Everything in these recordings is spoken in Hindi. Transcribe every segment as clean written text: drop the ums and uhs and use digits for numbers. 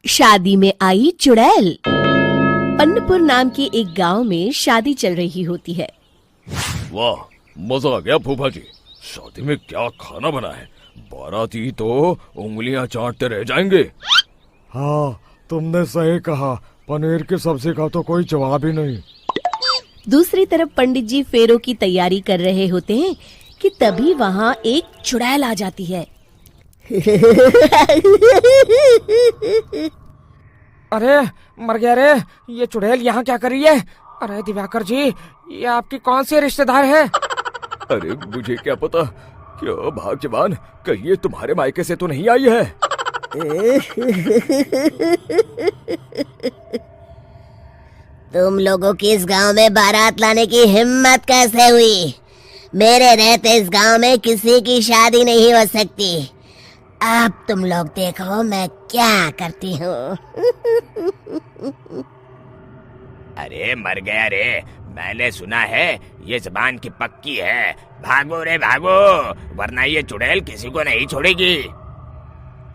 शादी में आई चुड़ैल। पन्नपुर नाम के एक गांव में शादी चल रही होती है। वाह, मजा आ गया फूफा जी। शादी में क्या खाना बना है? बाराती तो उंगलियां चाटते रह जाएंगे। हाँ, तुमने सही कहा। पनीर की सब्जी का तो कोई जवाब ही नहीं। दूसरी तरफ पंडित जी फेरों की तैयारी कर रहे होते हैं कि तभी वहाँ एक चुड़ैल आ जाती है। अरे मर गया रे, ये चुड़ैल यहाँ क्या कर रही है? अरे दिवाकर जी, ये आपकी कौन सी रिश्तेदार है? अरे मुझे क्या पता। क्यों भाग्यवान, कहीं ये तुम्हारे मायके से तो नहीं आई है? तुम लोगों की इस गांव में बारात लाने की हिम्मत कैसे हुई? मेरे रहते इस गांव में किसी की शादी नहीं हो सकती। अब तुम लोग देखो मैं क्या करती हूँ। अरे मर गया रे, मैंने सुना है ये जबान की पक्की है। भागो रे भागो, वरना ये चुड़ैल किसी को नहीं छोड़ेगी।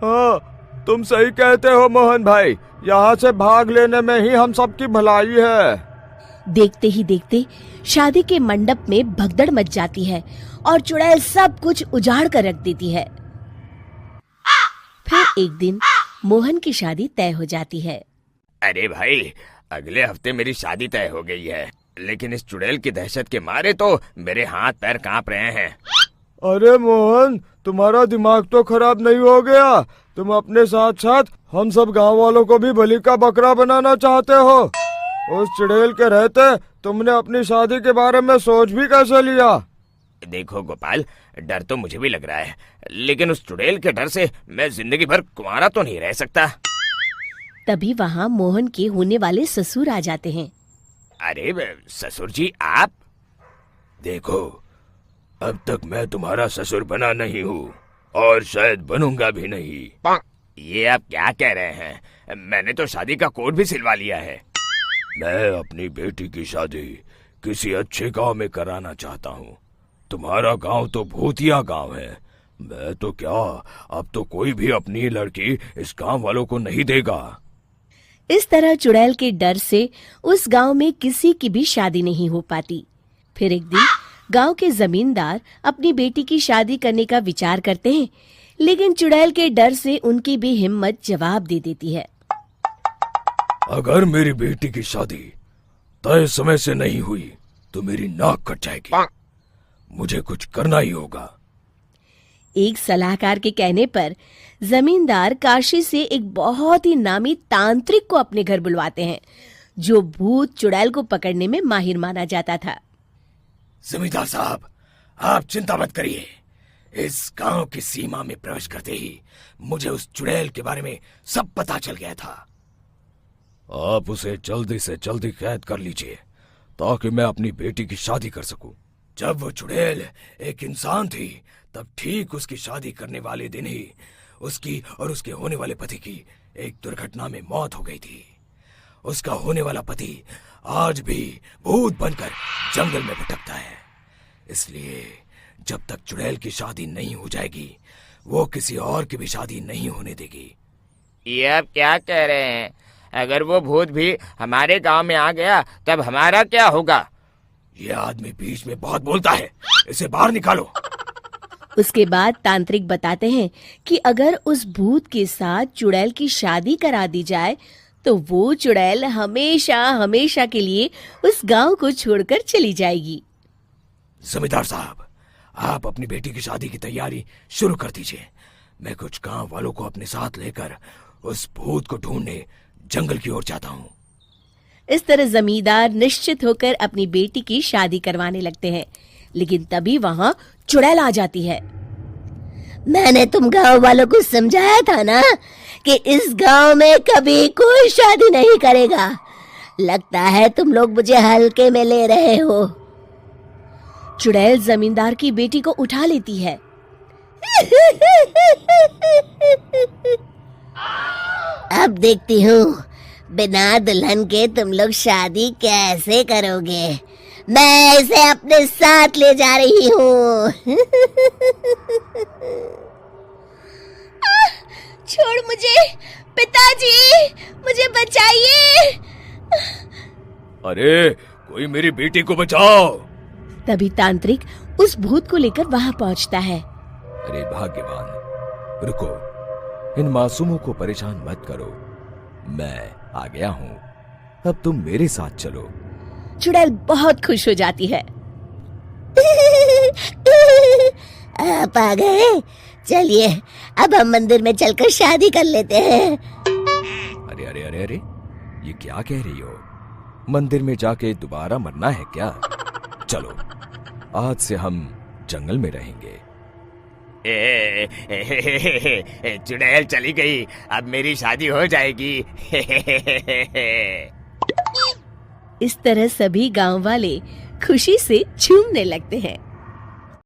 हाँ, तुम सही कहते हो मोहन भाई। यहाँ से भाग लेने में ही हम सबकी भलाई है। देखते ही देखते शादी के मंडप में भगदड़ मच जाती है और चुड़ैल सब कुछ उजाड़ कर रख देती है। फिर एक दिन मोहन की शादी तय हो जाती है। अरे भाई, अगले हफ्ते मेरी शादी तय हो गई है, लेकिन इस चुड़ैल की दहशत के मारे तो मेरे हाथ पैर कांप रहे हैं। अरे मोहन, तुम्हारा दिमाग तो खराब नहीं हो गया? तुम अपने साथ साथ हम सब गांव वालों को भी बलि का बकरा बनाना चाहते हो? उस चुड़ैल के रहते तुमने अपनी शादी के बारे में सोच भी कैसे लिया? देखो गोपाल, डर तो मुझे भी लग रहा है, लेकिन उस चुड़ैल के डर से मैं जिंदगी भर कुंवारा तो नहीं रह सकता। तभी वहाँ मोहन के होने वाले ससुर आ जाते हैं। अरे ससुर जी, आप? देखो, अब तक मैं तुम्हारा ससुर बना नहीं हूँ और शायद बनूंगा भी नहीं। ये आप क्या कह रहे हैं? मैंने तो शादी का कोड भी सिलवा लिया है। मैं अपनी बेटी की शादी किसी अच्छे गांव में कराना चाहता हूँ। तुम्हारा गांव तो भूतिया गांव है। मैं तो क्या, अब तो कोई भी अपनी लड़की इस गांव वालों को नहीं देगा। इस तरह चुड़ैल के डर से उस गांव में किसी की भी शादी नहीं हो पाती। फिर एक दिन गांव के जमींदार अपनी बेटी की शादी करने का विचार करते हैं, लेकिन चुड़ैल के डर से उनकी भी हिम्मत जवाब दे देती है। अगर मेरी बेटी की शादी तय समय से नहीं हुई तो मेरी नाक कट जाएगी। मुझे कुछ करना ही होगा। एक सलाहकार के कहने पर जमींदार काशी से एक बहुत ही नामी तांत्रिक को अपने घर बुलवाते हैं, जो भूत चुड़ैल को पकड़ने में माहिर माना जाता था। जमींदार साहब, आप चिंता मत करिए। इस गांव की सीमा में प्रवेश करते ही मुझे उस चुड़ैल के बारे में सब पता चल गया था। आप उसे जल्दी से जल्दी कैद कर लीजिए ताकि मैं अपनी बेटी की शादी कर सकूं। जब वो चुड़ैल एक इंसान थी, तब ठीक उसकी शादी करने वाले दिन ही उसकी और उसके होने वाले पति की एक दुर्घटना में मौत हो गई थी। उसका होने वाला पति आज भी भूत बनकर जंगल में भटकता है। इसलिए जब तक चुड़ैल की शादी नहीं हो जाएगी, वो किसी और की भी शादी नहीं होने देगी। ये आप क्या कह रहे हैं? अगर वो भूत भी हमारे गांव में आ गया तब हमारा क्या होगा? ये आदमी बीच में बहुत बोलता है, इसे बाहर निकालो। उसके बाद तांत्रिक बताते हैं कि अगर उस भूत के साथ चुड़ैल की शादी करा दी जाए तो वो चुड़ैल हमेशा हमेशा के लिए उस गांव को छोड़कर चली जाएगी। जमींदार साहब, आप अपनी बेटी की शादी की तैयारी शुरू कर दीजिए। मैं कुछ गांव वालों को अपने साथ लेकर उस भूत को ढूंढने जंगल की ओर जाता हूँ। इस तरह जमींदार निश्चित होकर अपनी बेटी की शादी करवाने लगते हैं, लेकिन तभी वहाँ चुड़ैल आ जाती है। मैंने तुम गांव वालों को समझाया था ना कि इस गांव में कभी कोई शादी नहीं करेगा। लगता है तुम लोग मुझे हल्के में ले रहे हो। चुड़ैल जमींदार की बेटी को उठा लेती है। अब देखती हूँ बिना दुल्हन के तुम लोग शादी कैसे करोगे। मैं इसे अपने साथ ले जा रही हूँ। छोड़ मुझे, पिताजी, मुझे बचाइए। अरे कोई मेरी बेटी को बचाओ। तभी तांत्रिक उस भूत को लेकर वहां पहुंचता है। अरे भाग्यवान, रुको, इन मासूमों को परेशान मत करो, मैं आ गया हूँ, अब तुम मेरे साथ चलो। चुड़ैल बहुत खुश हो जाती है। आप आ गए, चलिए अब हम मंदिर में चलकर शादी कर लेते हैं। अरे अरे अरे अरे, ये क्या कह रही हो? मंदिर में जाके दोबारा मरना है क्या? चलो, आज से हम जंगल में रहेंगे। चुड़ैल चली गई, अब मेरी शादी हो जाएगी। इस तरह सभी गांव वाले खुशी से झूमने लगते हैं।